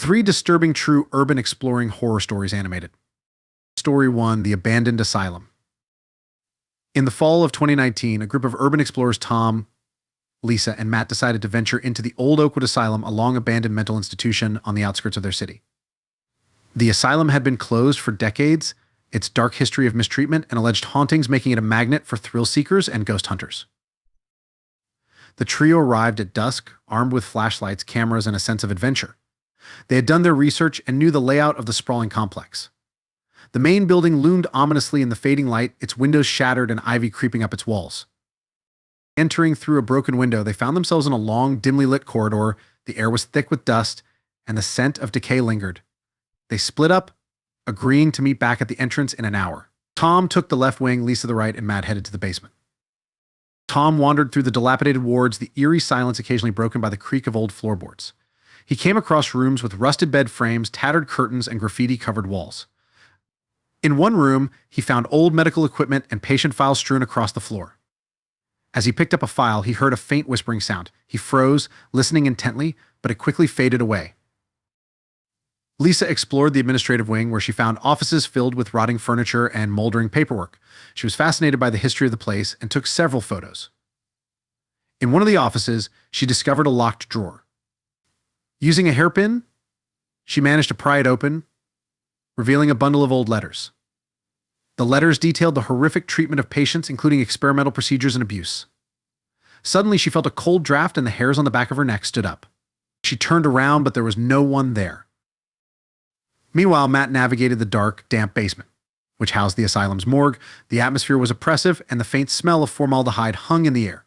Three disturbing true urban exploring horror stories animated. Story 1, The Abandoned Asylum. In the fall of 2019, a group of urban explorers Tom, Lisa, and Matt decided to venture into the old Oakwood Asylum, a long-abandoned mental institution on the outskirts of their city. The asylum had been closed for decades, its dark history of mistreatment and alleged hauntings making it a magnet for thrill-seekers and ghost hunters. The trio arrived at dusk, armed with flashlights, cameras, and a sense of adventure. They had done their research and knew the layout of the sprawling complex. The main building loomed ominously in the fading light, its windows shattered and ivy creeping up its walls. Entering through a broken window, they found themselves in a long, dimly lit corridor. The air was thick with dust, and the scent of decay lingered. They split up, agreeing to meet back at the entrance in an hour. Tom took the left wing, Lisa the right, and Matt headed to the basement. Tom wandered through the dilapidated wards, the eerie silence occasionally broken by the creak of old floorboards. He came across rooms with rusted bed frames, tattered curtains, and graffiti-covered walls. In one room, he found old medical equipment and patient files strewn across the floor. As he picked up a file, he heard a faint whispering sound. He froze, listening intently, but it quickly faded away. Lisa explored the administrative wing, where she found offices filled with rotting furniture and moldering paperwork. She was fascinated by the history of the place and took several photos. In one of the offices, she discovered a locked drawer. Using a hairpin, she managed to pry it open, revealing a bundle of old letters. The letters detailed the horrific treatment of patients, including experimental procedures and abuse. Suddenly, she felt a cold draft and the hairs on the back of her neck stood up. She turned around, but there was no one there. Meanwhile, Matt navigated the dark, damp basement, which housed the asylum's morgue. The atmosphere was oppressive, and the faint smell of formaldehyde hung in the air.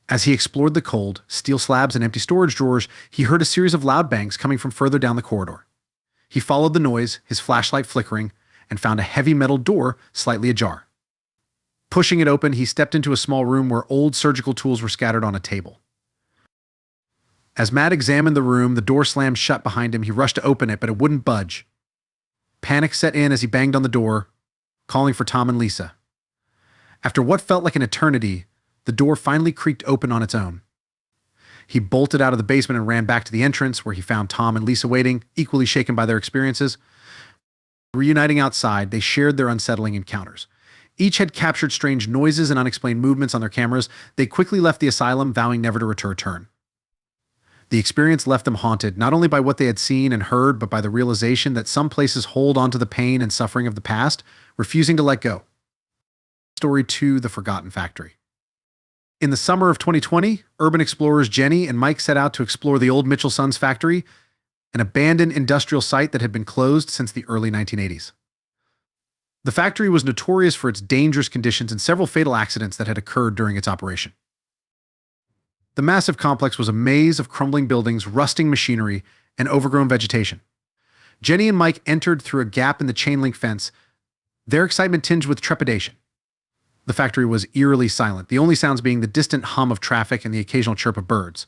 As he explored the cold, steel slabs and empty storage drawers, he heard a series of loud bangs coming from further down the corridor. He followed the noise, his flashlight flickering, and found a heavy metal door slightly ajar. Pushing it open, he stepped into a small room where old surgical tools were scattered on a table. As Matt examined the room, the door slammed shut behind him. He rushed to open it, but it wouldn't budge. Panic set in as he banged on the door, calling for Tom and Lisa. After what felt like an eternity, the door finally creaked open on its own. He bolted out of the basement and ran back to the entrance, where he found Tom and Lisa waiting, equally shaken by their experiences. Reuniting outside, they shared their unsettling encounters. Each had captured strange noises and unexplained movements on their cameras. They quickly left the asylum, vowing never to return. The experience left them haunted, not only by what they had seen and heard, but by the realization that some places hold onto the pain and suffering of the past, refusing to let go. Story 2, The Forgotten Factory. In the summer of 2020, urban explorers Jenny and Mike set out to explore the old Mitchell Sons factory, an abandoned industrial site that had been closed since the early 1980s. The factory was notorious for its dangerous conditions and several fatal accidents that had occurred during its operation. The massive complex was a maze of crumbling buildings, rusting machinery, and overgrown vegetation. Jenny and Mike entered through a gap in the chain-link fence, their excitement tinged with trepidation. The factory was eerily silent, the only sounds being the distant hum of traffic and the occasional chirp of birds.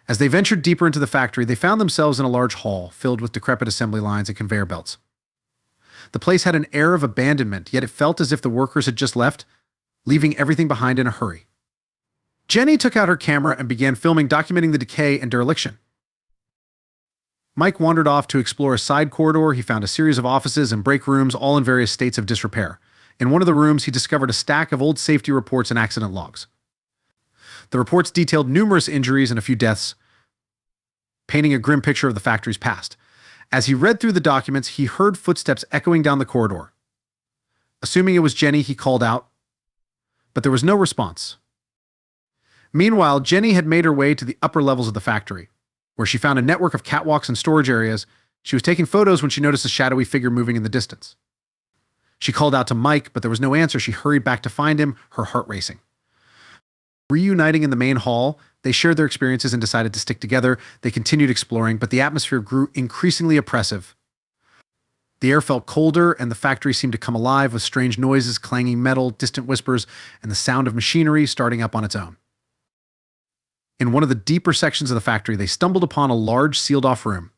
As they ventured deeper into the factory, they found themselves in a large hall filled with decrepit assembly lines and conveyor belts. The place had an air of abandonment, yet it felt as if the workers had just left, leaving everything behind in a hurry. Jenny took out her camera and began filming, documenting the decay and dereliction. Mike wandered off to explore a side corridor. He found a series of offices and break rooms, all in various states of disrepair. In one of the rooms, he discovered a stack of old safety reports and accident logs. The reports detailed numerous injuries and a few deaths, painting a grim picture of the factory's past. As he read through the documents, he heard footsteps echoing down the corridor. Assuming it was Jenny, he called out, but there was no response. Meanwhile, Jenny had made her way to the upper levels of the factory, where she found a network of catwalks and storage areas. She was taking photos when she noticed a shadowy figure moving in the distance. She called out to Mike, but there was no answer. She hurried back to find him, her heart racing. Reuniting in the main hall, they shared their experiences and decided to stick together. They continued exploring, but the atmosphere grew increasingly oppressive. The air felt colder, and the factory seemed to come alive with strange noises, clanging metal, distant whispers, and the sound of machinery starting up on its own. In one of the deeper sections of the factory, they stumbled upon a large, sealed-off room.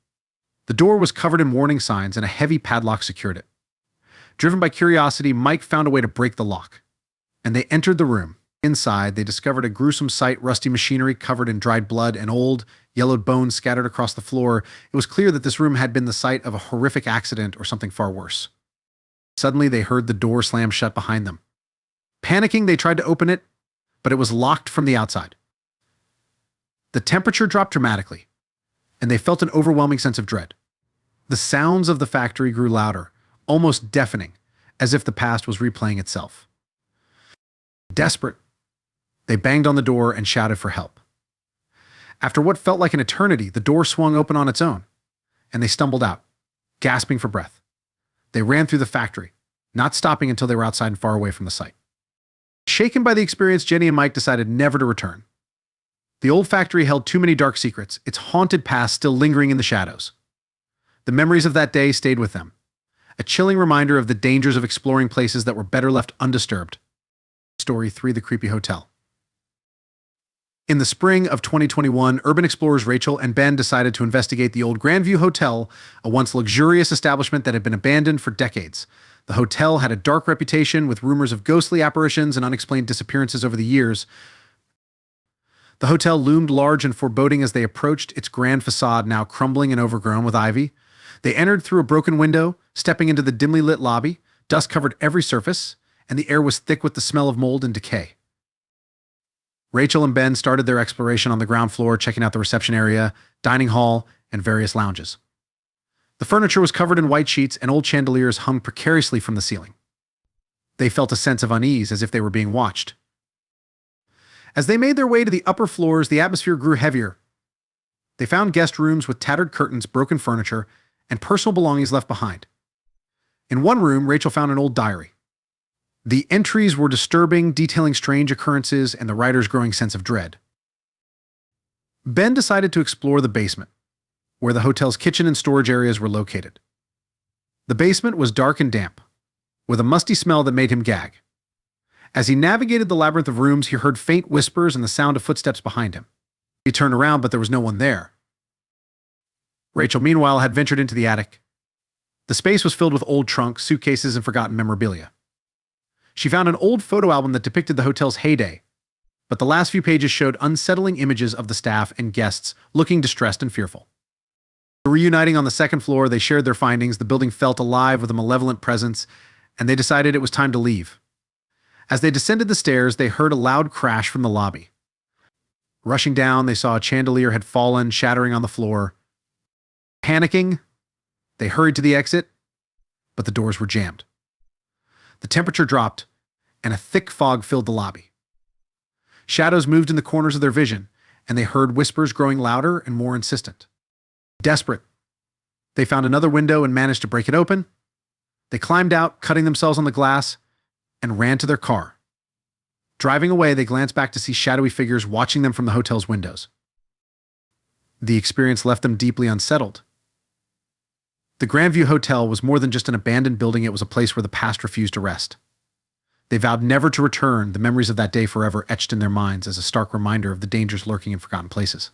The door was covered in warning signs, and a heavy padlock secured it. Driven by curiosity, Mike found a way to break the lock, and they entered the room. Inside, they discovered a gruesome sight, rusty machinery covered in dried blood and old, yellowed bones scattered across the floor. It was clear that this room had been the site of a horrific accident or something far worse. Suddenly, they heard the door slam shut behind them. Panicking, they tried to open it, but it was locked from the outside. The temperature dropped dramatically, and they felt an overwhelming sense of dread. The sounds of the factory grew louder, almost deafening, as if the past was replaying itself. Desperate, they banged on the door and shouted for help. After what felt like an eternity, the door swung open on its own, and they stumbled out, gasping for breath. They ran through the factory, not stopping until they were outside and far away from the site. Shaken by the experience, Jenny and Mike decided never to return. The old factory held too many dark secrets, its haunted past still lingering in the shadows. The memories of that day stayed with them, a chilling reminder of the dangers of exploring places that were better left undisturbed. Story 3: The Creepy Hotel. In the spring of 2021, urban explorers Rachel and Ben decided to investigate the old Grandview Hotel, a once luxurious establishment that had been abandoned for decades. The hotel had a dark reputation, with rumors of ghostly apparitions and unexplained disappearances over the years. The hotel loomed large and foreboding as they approached, its grand facade now crumbling and overgrown with ivy. They entered through a broken window, stepping into the dimly lit lobby. Dust covered every surface, and the air was thick with the smell of mold and decay. Rachel and Ben started their exploration on the ground floor, checking out the reception area, dining hall, and various lounges. The furniture was covered in white sheets, and old chandeliers hung precariously from the ceiling. They felt a sense of unease, as if they were being watched. As they made their way to the upper floors, the atmosphere grew heavier. They found guest rooms with tattered curtains, broken furniture, and personal belongings left behind. In one room, Rachel found an old diary. The entries were disturbing, detailing strange occurrences and the writer's growing sense of dread. Ben decided to explore the basement, where the hotel's kitchen and storage areas were located. The basement was dark and damp, with a musty smell that made him gag. As he navigated the labyrinth of rooms, he heard faint whispers and the sound of footsteps behind him. He turned around, but there was no one there. Rachel, meanwhile, had ventured into the attic. The space was filled with old trunks, suitcases, and forgotten memorabilia. She found an old photo album that depicted the hotel's heyday, but the last few pages showed unsettling images of the staff and guests looking distressed and fearful. Reuniting on the second floor, they shared their findings. The building felt alive with a malevolent presence, and they decided it was time to leave. As they descended the stairs, they heard a loud crash from the lobby. Rushing down, they saw a chandelier had fallen, shattering on the floor. Panicking, they hurried to the exit, but the doors were jammed. The temperature dropped, and a thick fog filled the lobby. Shadows moved in the corners of their vision, and they heard whispers growing louder and more insistent. Desperate, they found another window and managed to break it open. They climbed out, cutting themselves on the glass, and ran to their car. Driving away, they glanced back to see shadowy figures watching them from the hotel's windows. The experience left them deeply unsettled. The Grandview Hotel was more than just an abandoned building, it was a place where the past refused to rest. They vowed never to return, the memories of that day forever etched in their minds as a stark reminder of the dangers lurking in forgotten places.